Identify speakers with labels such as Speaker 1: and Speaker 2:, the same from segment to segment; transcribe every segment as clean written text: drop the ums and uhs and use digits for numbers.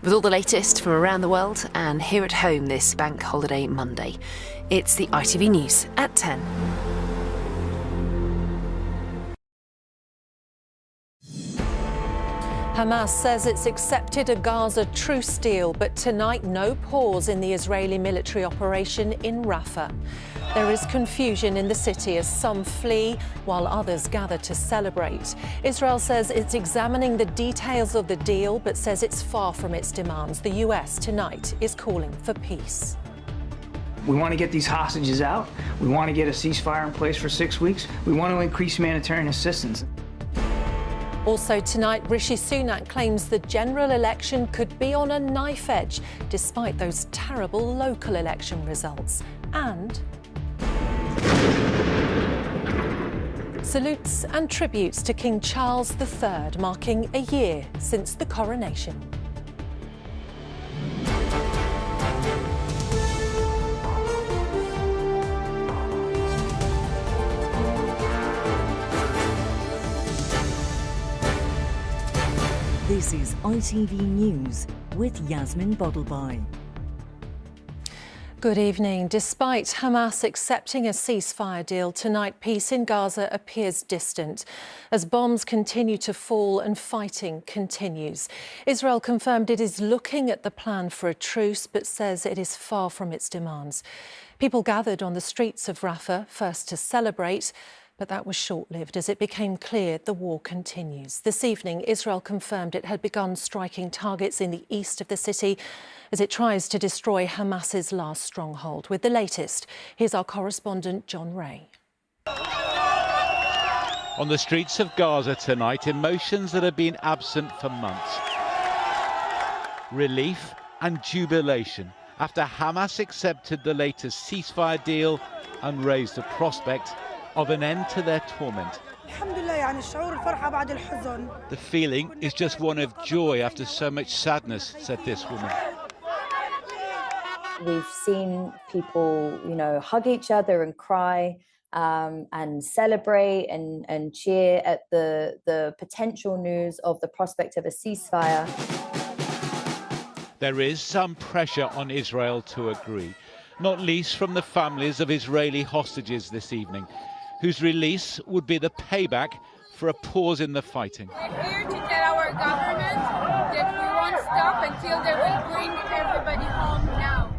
Speaker 1: With all the latest from around the world and here at home this Bank Holiday Monday, it's the ITV News at 10.
Speaker 2: Hamas says it's accepted a Gaza truce deal, but tonight no pause in the Israeli military operation in Rafah. There is confusion in the city as some flee while others gather to celebrate. Israel says it's examining the details of the deal, but says it's far from its demands. The US tonight is calling for peace.
Speaker 3: We want to get these hostages out. We want to get a ceasefire in place for 6 weeks. We want to increase humanitarian assistance.
Speaker 2: Also tonight, Rishi Sunak claims the general election could be on a knife edge, despite those terrible local election results. And salutes and tributes to King Charles III, marking a year since the coronation.
Speaker 4: This is ITV News with Yasmin Bodalbahi.
Speaker 2: Good evening. Despite Hamas accepting a ceasefire deal tonight, peace in Gaza appears distant as bombs continue to fall and fighting continues. Israel confirmed it is looking at the plan for a truce, but says it is far from its demands. People gathered on the streets of Rafah, first to celebrate, but that was short-lived as it became clear the war continues. This evening, Israel confirmed it had begun striking targets in the east of the city as it tries to destroy Hamas's last stronghold. With the latest, here's our correspondent John Ray.
Speaker 5: On the streets of Gaza tonight, emotions that have been absent for months. Relief and jubilation after Hamas accepted the latest ceasefire deal and raised the prospect of an end to their torment. The feeling is just one of joy after so much sadness, said this woman.
Speaker 6: We've seen people, hug each other and cry and celebrate and cheer at the potential news of the prospect of a ceasefire.
Speaker 5: There is some pressure on Israel to agree, not least from the families of Israeli hostages this evening, whose release would be the payback for a pause in the fighting.
Speaker 7: We're here to tell our government that we won't stop until they will bring everybody home now.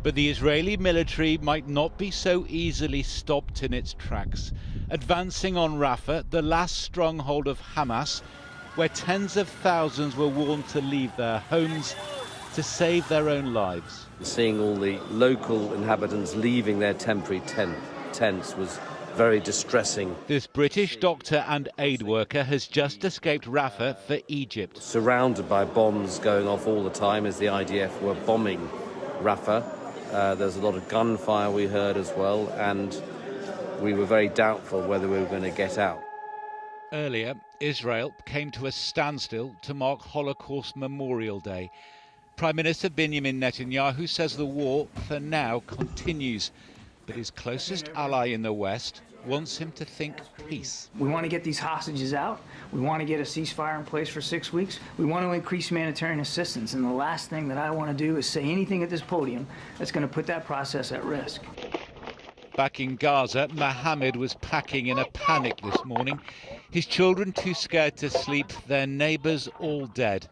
Speaker 5: But the Israeli military might not be so easily stopped in its tracks, advancing on Rafah, the last stronghold of Hamas, where tens of thousands were warned to leave their homes to save their own lives.
Speaker 8: Seeing all the local inhabitants leaving their temporary tents was very distressing.
Speaker 5: This British doctor and aid worker has just escaped Rafah for Egypt.
Speaker 8: Surrounded by bombs going off all the time as the IDF were bombing Rafah. There's a lot of gunfire we heard as well, and we were very doubtful whether we were going to get out.
Speaker 5: Earlier, Israel came to a standstill to mark Holocaust Memorial Day. Prime Minister Benjamin Netanyahu says the war, for now, continues, but his closest ally in the West wants him to think peace.
Speaker 3: We want to get these hostages out. We want to get a ceasefire in place for 6 weeks. We want to increase humanitarian assistance. And the last thing that I want to do is say anything at this podium that's going to put that process at risk.
Speaker 5: Back in Gaza, Mohammed was packing in a panic this morning. His children too scared to sleep, their neighbours all dead.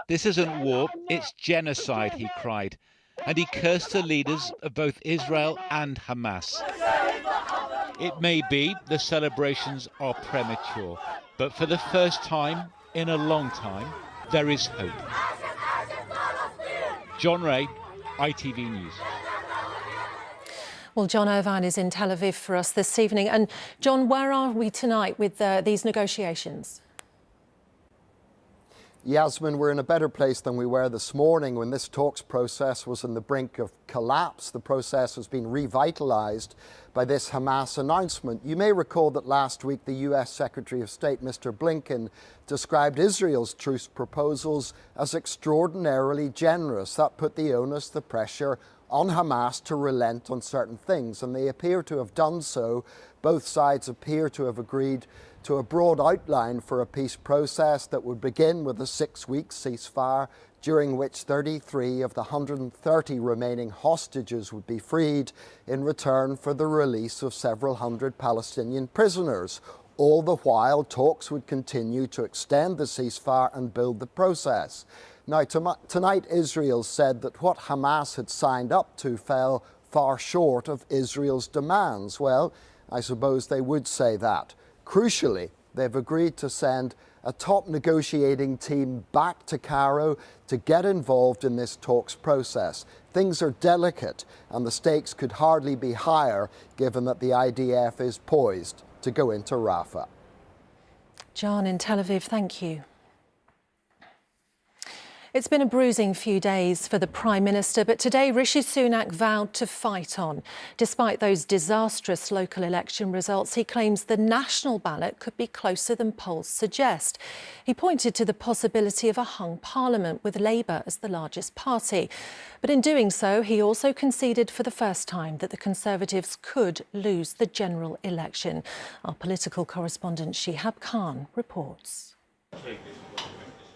Speaker 5: This isn't war, it's genocide, he cried. And he cursed the leaders of both Israel and Hamas. It may be the celebrations are premature, but for the first time in a long time, there is hope. John Ray, ITV News.
Speaker 2: Well, John Irvine is in Tel Aviv for us this evening. And John, where are we tonight with these negotiations?
Speaker 9: Yasmin, we're in a better place than we were this morning when this talks process was on the brink of collapse. The process has been revitalized by this Hamas announcement. You may recall that last week the US Secretary of State, Mr. Blinken, described Israel's truce proposals as extraordinarily generous. That put the onus, the pressure on Hamas to relent on certain things, and they appear to have done so. Both sides appear to have agreed to a broad outline for a peace process that would begin with a 6-week ceasefire, during which 33 of the 130 remaining hostages would be freed in return for the release of several hundred Palestinian prisoners. All the while, talks would continue to extend the ceasefire and build the process. Now, tonight, Israel said that what Hamas had signed up to fell far short of Israel's demands. Well, I suppose they would say that. Crucially, they've agreed to send a top negotiating team back to Cairo to get involved in this talks process. Things are delicate, and the stakes could hardly be higher given that the IDF is poised to go into Rafah.
Speaker 2: John in Tel Aviv, thank you. It's been a bruising few days for the Prime Minister, but today Rishi Sunak vowed to fight on. Despite those disastrous local election results, he claims the national ballot could be closer than polls suggest. He pointed to the possibility of a hung parliament with Labour as the largest party. But in doing so, he also conceded for the first time that the Conservatives could lose the general election. Our political correspondent Shihab Khan reports.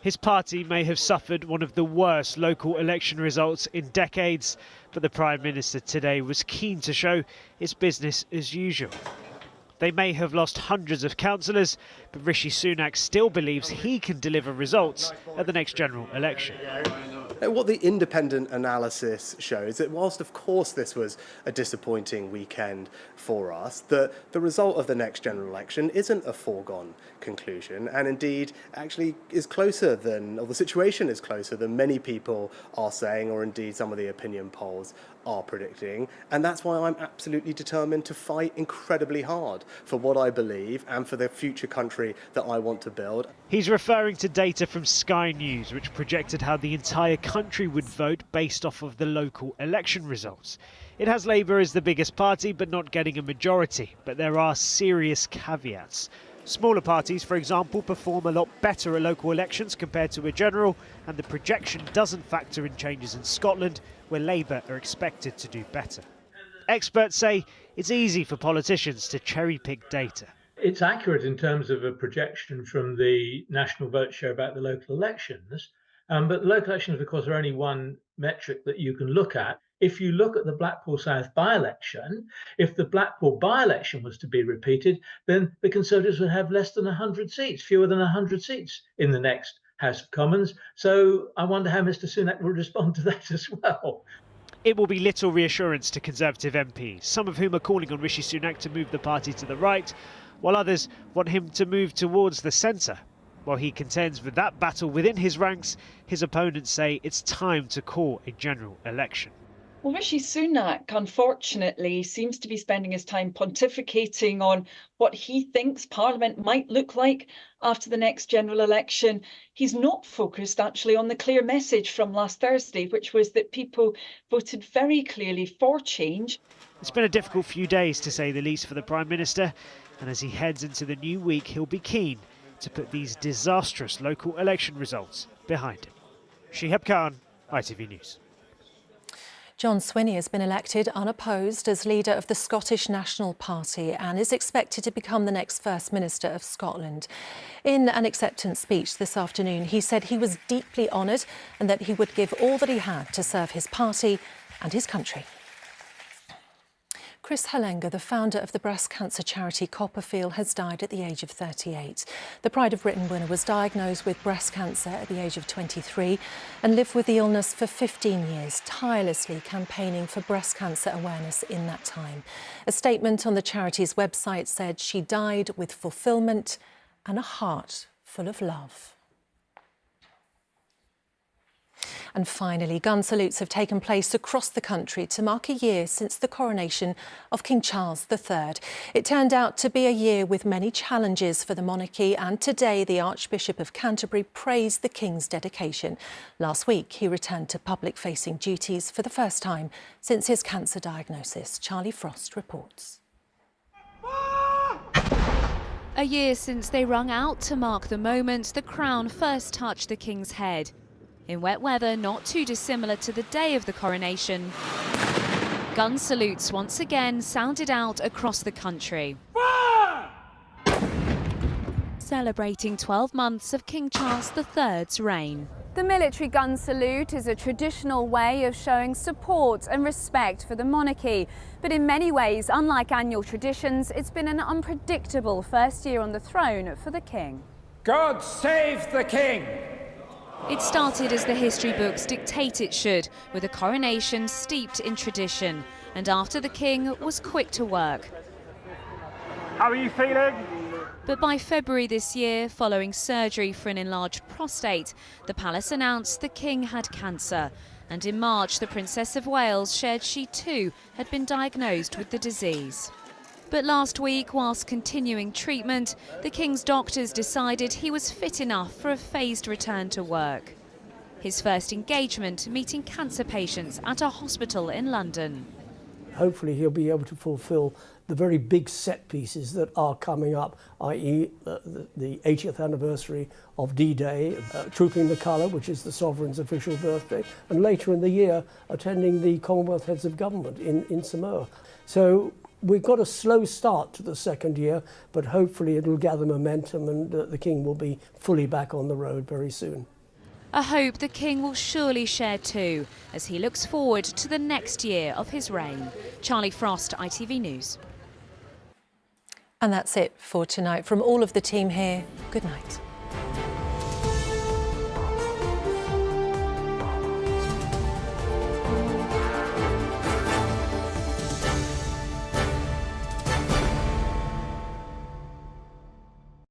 Speaker 10: His party may have suffered one of the worst local election results in decades, but the Prime Minister today was keen to show it's business as usual. They may have lost hundreds of councillors, but Rishi Sunak still believes he can deliver results at the next general election.
Speaker 11: What the independent analysis shows that whilst of course this was a disappointing weekend for us, that the result of the next general election isn't a foregone conclusion, and indeed actually is closer than, or the situation is closer than many people are saying, or indeed some of the opinion polls are predicting. And that's why I'm absolutely determined to fight incredibly hard for what I believe and for the future country that I want to build.
Speaker 10: He's referring to data from Sky News, which projected how the entire country would vote based off of the local election results. It has Labour as the biggest party, but not getting a majority. But there are serious caveats. Smaller parties, for example, perform a lot better at local elections compared to a general, and the projection doesn't factor in changes in Scotland, where Labour are expected to do better. Experts say it's easy for politicians to cherry-pick data.
Speaker 12: It's accurate in terms of a projection from the national vote share about the local elections, but the local elections, of course, are only one metric that you can look at. If you look at the Blackpool South by-election, if the Blackpool by-election was to be repeated, then the Conservatives would have less than 100 seats, fewer than 100 seats in the next House of Commons. So I wonder how Mr Sunak will respond to that as well.
Speaker 10: It will be little reassurance to Conservative MPs, some of whom are calling on Rishi Sunak to move the party to the right, while others want him to move towards the centre. While he contends with that battle within his ranks, his opponents say it's time to call a general election.
Speaker 13: Well, Rishi Sunak, unfortunately, seems to be spending his time pontificating on what he thinks Parliament might look like after the next general election. He's not focused, actually, on the clear message from last Thursday, which was that people voted very clearly for change.
Speaker 10: It's been a difficult few days, to say the least, for the Prime Minister, and as he heads into the new week, he'll be keen to put these disastrous local election results behind him. Shihab Khan, ITV News.
Speaker 2: John Swinney has been elected unopposed as leader of the Scottish National Party and is expected to become the next First Minister of Scotland. In an acceptance speech this afternoon, he said he was deeply honoured and that he would give all that he had to serve his party and his country. Chris Hellenger, the founder of the breast cancer charity Copperfield, has died at the age of 38. The Pride of Britain winner was diagnosed with breast cancer at the age of 23 and lived with the illness for 15 years, tirelessly campaigning for breast cancer awareness in that time. A statement on the charity's website said she died with fulfilment and a heart full of love. And finally, gun salutes have taken place across the country to mark a year since the coronation of King Charles III. It turned out to be a year with many challenges for the monarchy, and today the Archbishop of Canterbury praised the King's dedication. Last week, he returned to public-facing duties for the first time since his cancer diagnosis. Charlie Frost reports.
Speaker 14: A year since they rung out to mark the moment the crown first touched the King's head. In wet weather not too dissimilar to the day of the coronation, gun salutes once again sounded out across the country. Celebrating 12 months of King Charles III's reign.
Speaker 15: The military gun salute is a traditional way of showing support and respect for the monarchy. But in many ways, unlike annual traditions, it's been an unpredictable first year on the throne for the king.
Speaker 16: God save the king!
Speaker 14: It started as the history books dictate it should, with a coronation steeped in tradition. And after the king was quick to work.
Speaker 16: How are you feeling?
Speaker 14: But by February this year, following surgery for an enlarged prostate, the palace announced the king had cancer. And in March, the Princess of Wales shared she too had been diagnosed with the disease. But last week, whilst continuing treatment, the king's doctors decided he was fit enough for a phased return to work. His first engagement meeting cancer patients at a hospital in London.
Speaker 17: Hopefully he'll be able to fulfil the very big set pieces that are coming up, i.e. the 80th anniversary of D-Day, Trooping the Colour, which is the Sovereign's official birthday, and later in the year attending the Commonwealth Heads of Government in Samoa. So we've got a slow start to the second year, but hopefully it'll gather momentum and the King will be fully back on the road very soon.
Speaker 14: A hope the king will surely share too, as he looks forward to the next year of his reign. Charlie Frost, ITV News.
Speaker 2: And that's it for tonight. From all of the team here, good night.